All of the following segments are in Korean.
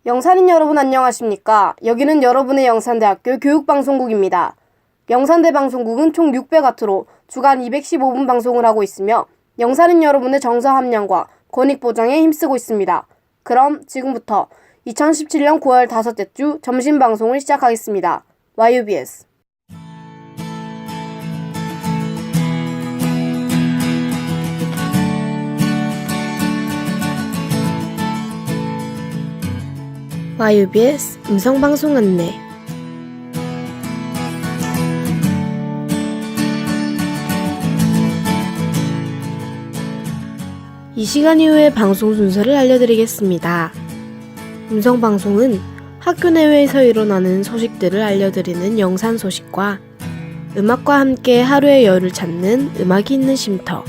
영산인 여러분 안녕하십니까? 여기는 여러분의 영산대학교 교육방송국입니다. 영산대 방송국은 총 600와트로 주간 215분 방송을 하고 있으며 영산인 여러분의 정서 함량과 권익 보장에 힘쓰고 있습니다. 그럼 지금부터 2017년 9월 5째 주 점심 방송을 시작하겠습니다. YUBS YUBS 음성방송 안내. 이 시간 이후의 방송 순서를 알려드리겠습니다. 음성방송은 학교 내외에서 일어나는 소식들을 알려드리는 영산 소식과 음악과 함께 하루의 여유를 찾는 음악이 있는 쉼터,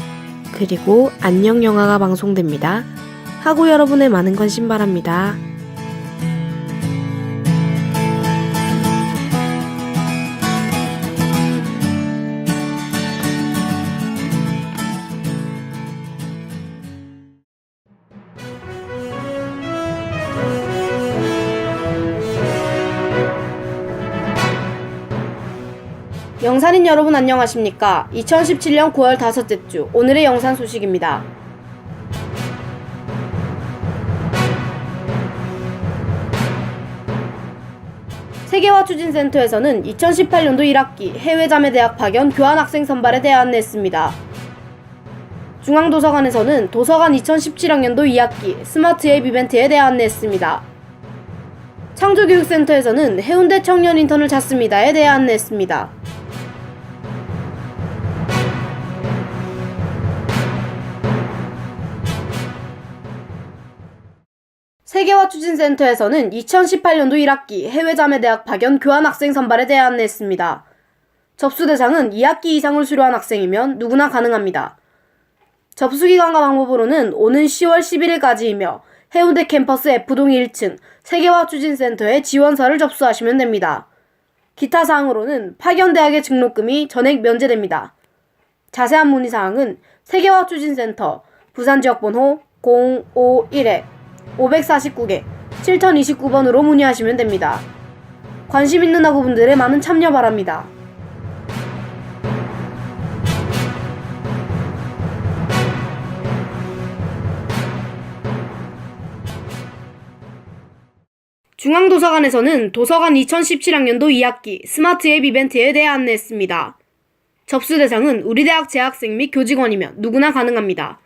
그리고 안녕 영화가 방송됩니다. 하고 여러분의 많은 관심 바랍니다. 영산인 여러분 안녕하십니까? 2017년 9월 5째 주 오늘의 영산 소식입니다. 세계화추진센터에서는 2018년도 1학기 해외자매대학 파견 교환학생 선발에 대해 안내했습니다. 중앙도서관에서는 도서관 2017학년도 2학기 스마트 앱 이벤트에 대해 안내했습니다. 창조교육센터에서는 해운대 청년 인턴을 찾습니다에 대해 안내했습니다. 세계화추진센터에서는 2018년도 1학기 해외자매대학 파견 교환학생 선발에 대해 안내했습니다. 접수 대상은 2학기 이상을 수료한 학생이면 누구나 가능합니다. 접수기간과 방법으로는 오는 10월 11일까지이며 해운대 캠퍼스 F동 1층 세계화추진센터에 지원서를 접수하시면 됩니다. 기타 사항으로는 파견대학의 등록금이 전액 면제됩니다. 자세한 문의사항은 세계화추진센터 부산지역번호 051-549개 7029번으로 문의하시면 됩니다. 관심 있는 학우분들의 많은 참여 바랍니다. 중앙도서관에서는 도서관 2017학년도 2학기 스마트 앱 이벤트에 대해 안내했습니다. 접수 대상은 우리 대학 재학생 및 교직원이면 누구나 가능합니다.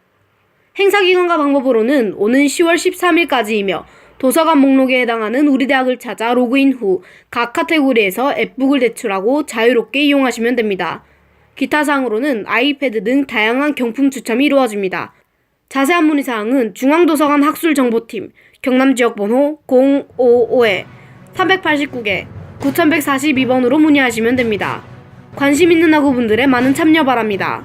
행사기간과 방법으로는 오는 10월 13일까지이며 도서관 목록에 해당하는 우리 대학을 찾아 로그인 후 각 카테고리에서 앱북을 대출하고 자유롭게 이용하시면 됩니다. 기타 사항으로는 아이패드 등 다양한 경품 추첨이 이루어집니다. 자세한 문의사항은 중앙도서관 학술정보팀 경남지역번호 055-389개 9142번으로 문의하시면 됩니다. 관심 있는 학우분들의 많은 참여 바랍니다.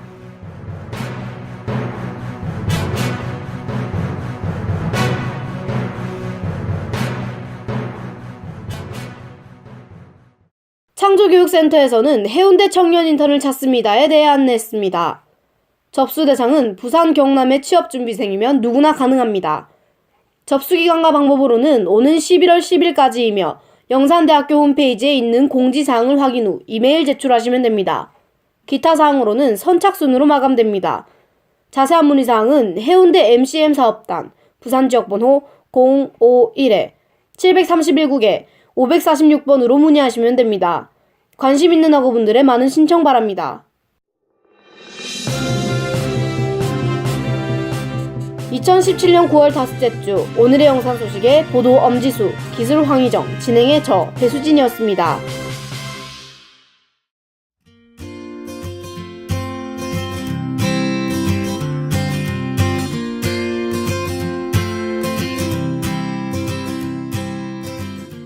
창조교육센터에서는 해운대 청년 인턴을 찾습니다에 대해 안내했습니다. 접수 대상은 부산 경남의 취업준비생이면 누구나 가능합니다. 접수기간과 방법으로는 오는 11월 10일까지이며 영산대학교 홈페이지에 있는 공지사항을 확인 후 이메일 제출하시면 됩니다. 기타 사항으로는 선착순으로 마감됩니다. 자세한 문의사항은 해운대 MCM 사업단 부산지역번호 051-731국에 546번으로 문의하시면 됩니다. 관심 있는 학우분들의 많은 신청 바랍니다. 2017년 9월 5째 주 오늘의 영상 소식의 보도 엄지수, 기술 황희정, 진행의 저 배수진이었습니다.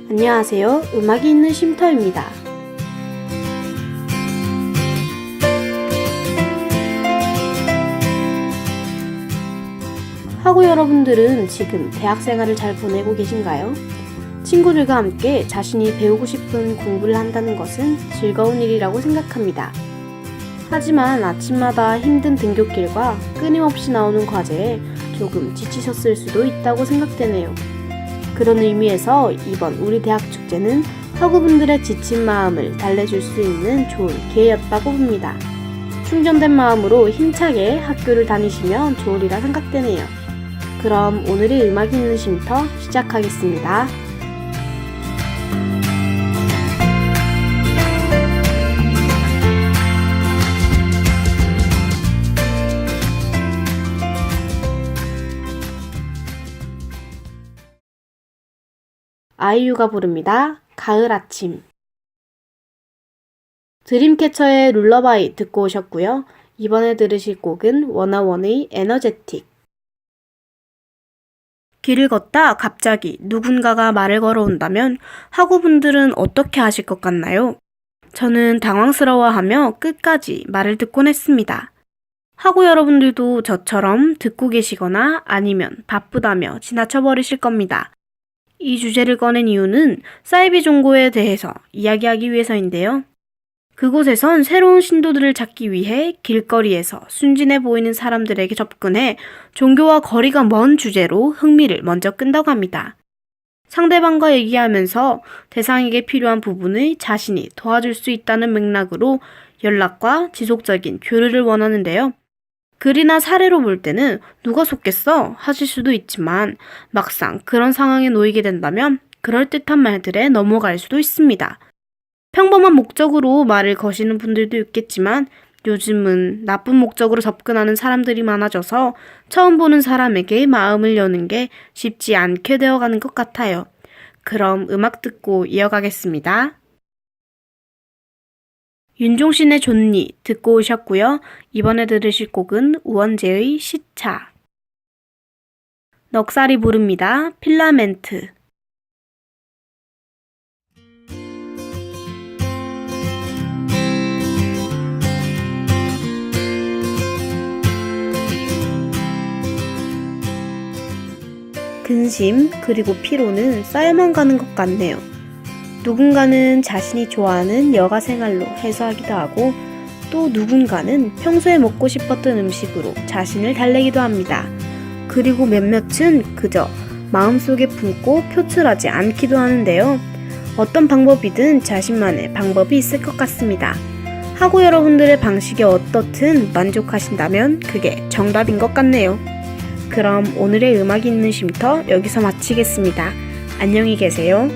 안녕하세요. 음악이 있는 쉼터입니다. 하고 여러분들은 지금 대학생활을 잘 보내고 계신가요? 친구들과 함께 자신이 배우고 싶은 공부를 한다는 것은 즐거운 일이라고 생각합니다. 하지만 아침마다 힘든 등굣길과 끊임없이 나오는 과제에 조금 지치셨을 수도 있다고 생각되네요. 그런 의미에서 이번 우리 대학 축제는 학우분들의 지친 마음을 달래줄 수 있는 좋은 기회였다고 봅니다. 충전된 마음으로 힘차게 학교를 다니시면 좋으리라 생각되네요. 그럼 오늘의 음악 있는 쉼터 시작하겠습니다. 아이유가 부릅니다. 가을 아침. 드림캐쳐의 룰러바이 듣고 오셨고요. 이번에 들으실 곡은 워너원의 에너제틱. 길을 걷다 갑자기 누군가가 말을 걸어온다면 학우분들은 어떻게 하실 것 같나요? 저는 당황스러워하며 끝까지 말을 듣곤 했습니다. 학우 여러분들도 저처럼 듣고 계시거나 아니면 바쁘다며 지나쳐버리실 겁니다. 이 주제를 꺼낸 이유는 사이비 종교에 대해서 이야기하기 위해서인데요. 그곳에선 새로운 신도들을 찾기 위해 길거리에서 순진해 보이는 사람들에게 접근해 종교와 거리가 먼 주제로 흥미를 먼저 끈다고 합니다. 상대방과 얘기하면서 대상에게 필요한 부분을 자신이 도와줄 수 있다는 맥락으로 연락과 지속적인 교류를 원하는데요. 글이나 사례로 볼 때는 누가 속겠어 하실 수도 있지만 막상 그런 상황에 놓이게 된다면 그럴듯한 말들에 넘어갈 수도 있습니다. 평범한 목적으로 말을 거시는 분들도 있겠지만 요즘은 나쁜 목적으로 접근하는 사람들이 많아져서 처음 보는 사람에게 마음을 여는 게 쉽지 않게 되어가는 것 같아요. 그럼 음악 듣고 이어가겠습니다. 윤종신의 존니 듣고 오셨고요. 이번에 들으실 곡은 우원재의 시차. 넉살이 부릅니다. 필라멘트. 근심 그리고 피로는 쌓여만 가는 것 같네요. 누군가는 자신이 좋아하는 여가 생활로 해소하기도 하고 또 누군가는 평소에 먹고 싶었던 음식으로 자신을 달래기도 합니다. 그리고 몇몇은 그저 마음속에 품고 표출하지 않기도 하는데요. 어떤 방법이든 자신만의 방법이 있을 것 같습니다. 학우 여러분들의 방식이 어떻든 만족하신다면 그게 정답인 것 같네요. 그럼 오늘의 음악 있는 쉼터 여기서 마치겠습니다. 안녕히 계세요.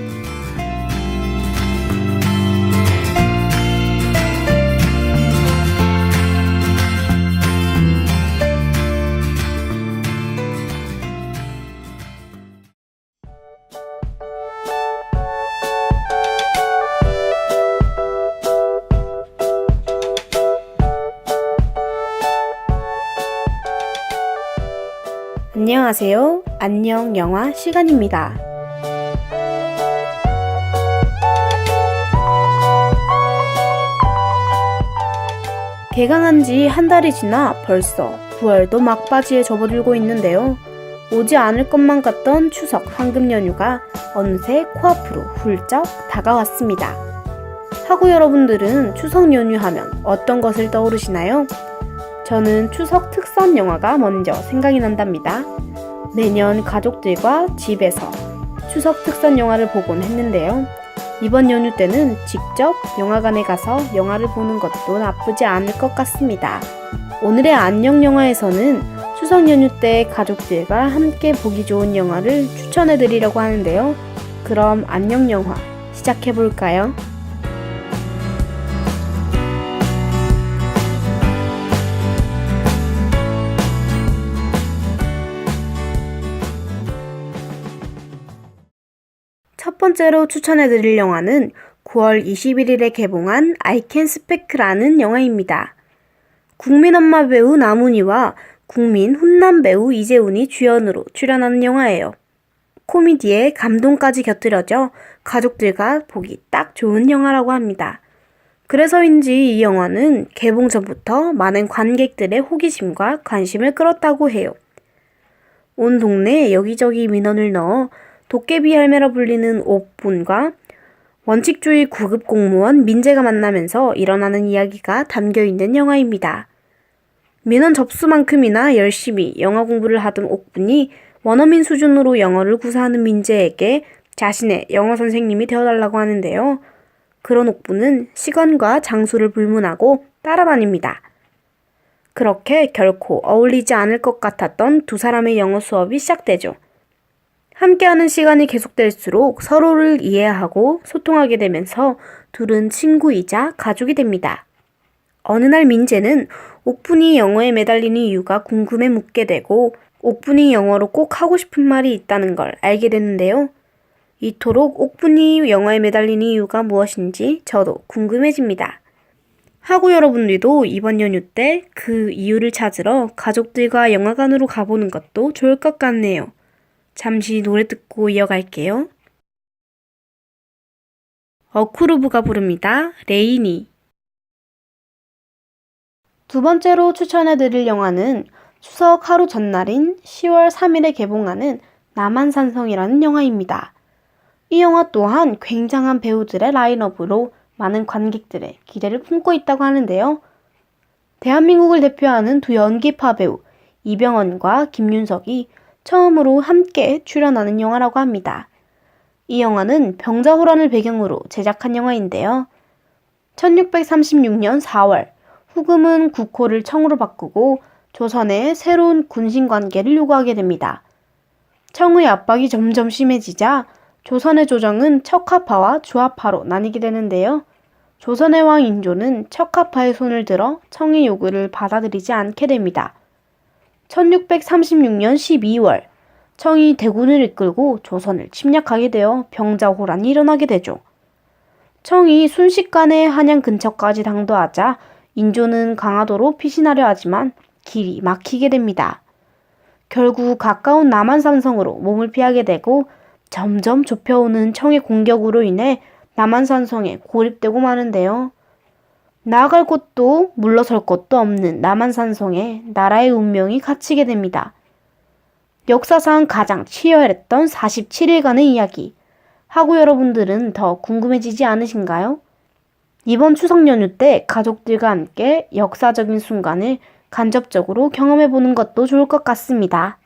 안녕하세요. 안녕 영화 시간입니다. 개강한 지 한 달이 지나 벌써 9월도 막바지에 접어들고 있는데요. 오지 않을 것만 같던 추석 황금 연휴가 어느새 코앞으로 훌쩍 다가왔습니다. 학우 여러분들은 추석 연휴 하면 어떤 것을 떠오르시나요? 저는 추석 특선 영화가 먼저 생각이 난답니다. 매년 가족들과 집에서 추석 특선 영화를 보곤 했는데요. 이번 연휴 때는 직접 영화관에 가서 영화를 보는 것도 나쁘지 않을 것 같습니다. 오늘의 안녕 영화에서는 추석 연휴 때 가족들과 함께 보기 좋은 영화를 추천해 드리려고 하는데요. 그럼 안녕 영화 시작해 볼까요? 첫 번째로 추천해드릴 영화는 9월 21일에 개봉한 I Can Speak라는 영화입니다. 국민 엄마 배우 남은희와 국민 훈남 배우 이재훈이 주연으로 출연하는 영화예요. 코미디에 감동까지 곁들여져 가족들과 보기 딱 좋은 영화라고 합니다. 그래서인지 이 영화는 개봉 전부터 많은 관객들의 호기심과 관심을 끌었다고 해요. 온 동네에 여기저기 민원을 넣어 도깨비 할매라 불리는 옥분과 원칙주의 구급 공무원 민재가 만나면서 일어나는 이야기가 담겨있는 영화입니다. 민원 접수만큼이나 열심히 영화 공부를 하던 옥분이 원어민 수준으로 영어를 구사하는 민재에게 자신의 영어 선생님이 되어달라고 하는데요. 그런 옥부는 시간과 장소를 불문하고 따라다닙니다. 그렇게 결코 어울리지 않을 것 같았던 두 사람의 영어 수업이 시작되죠. 함께하는 시간이 계속될수록 서로를 이해하고 소통하게 되면서 둘은 친구이자 가족이 됩니다. 어느 날 민재는 옥분이 영어에 매달리는 이유가 궁금해 묻게 되고 옥분이 영어로 꼭 하고 싶은 말이 있다는 걸 알게 되는데요. 이토록 옥분이 영어에 매달리는 이유가 무엇인지 저도 궁금해집니다. 하고 여러분들도 이번 연휴 때 그 이유를 찾으러 가족들과 영화관으로 가보는 것도 좋을 것 같네요. 잠시 노래 듣고 이어갈게요. 어쿠르브가 부릅니다. 레이니. 두 번째로 추천해드릴 영화는 추석 하루 전날인 10월 3일에 개봉하는 남한산성이라는 영화입니다. 이 영화 또한 굉장한 배우들의 라인업으로 많은 관객들의 기대를 품고 있다고 하는데요. 대한민국을 대표하는 두 연기파 배우 이병헌과 김윤석이 처음으로 함께 출연하는 영화라고 합니다. 이 영화는 병자호란을 배경으로 제작한 영화인데요. 1636년 4월 후금은 국호를 청으로 바꾸고 조선에 새로운 군신관계를 요구하게 됩니다. 청의 압박이 점점 심해지자 조선의 조정은 척하파와 주하파로 나뉘게 되는데요. 조선의 왕 인조는 척하파의 손을 들어 청의 요구를 받아들이지 않게 됩니다. 1636년 12월 청이 대군을 이끌고 조선을 침략하게 되어 병자호란이 일어나게 되죠. 청이 순식간에 한양 근처까지 당도하자 인조는 강화도로 피신하려 하지만 길이 막히게 됩니다. 결국 가까운 남한산성으로 몸을 피하게 되고 점점 좁혀오는 청의 공격으로 인해 남한산성에 고립되고 마는데요. 나아갈 곳도 물러설 곳도 없는 남한산성에 나라의 운명이 갇히게 됩니다. 역사상 가장 치열했던 47일간의 이야기. 하고 여러분들은 더 궁금해지지 않으신가요? 이번 추석 연휴 때 가족들과 함께 역사적인 순간을 간접적으로 경험해보는 것도 좋을 것 같습니다.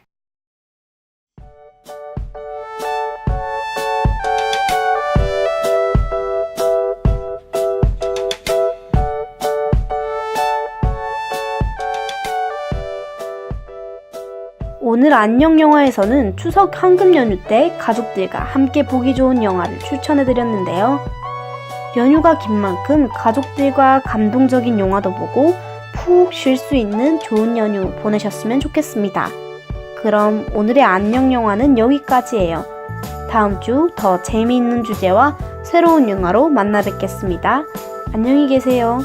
오늘 안녕 영화에서는 추석 황금 연휴 때 가족들과 함께 보기 좋은 영화를 추천해드렸는데요. 연휴가 긴 만큼 가족들과 감동적인 영화도 보고 푹 쉴 수 있는 좋은 연휴 보내셨으면 좋겠습니다. 그럼 오늘의 안녕 영화는 여기까지예요. 다음 주 더 재미있는 주제와 새로운 영화로 만나 뵙겠습니다. 안녕히 계세요.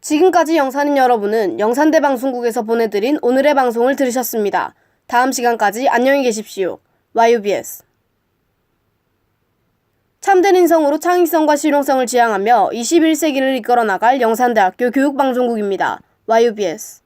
지금까지 영산인 여러분은 영산대 방송국에서 보내드린 오늘의 방송을 들으셨습니다. 다음 시간까지 안녕히 계십시오. YUBS 참된 인성으로 창의성과 실용성을 지향하며 21세기를 이끌어 나갈 영산대학교 교육방송국입니다. YUBS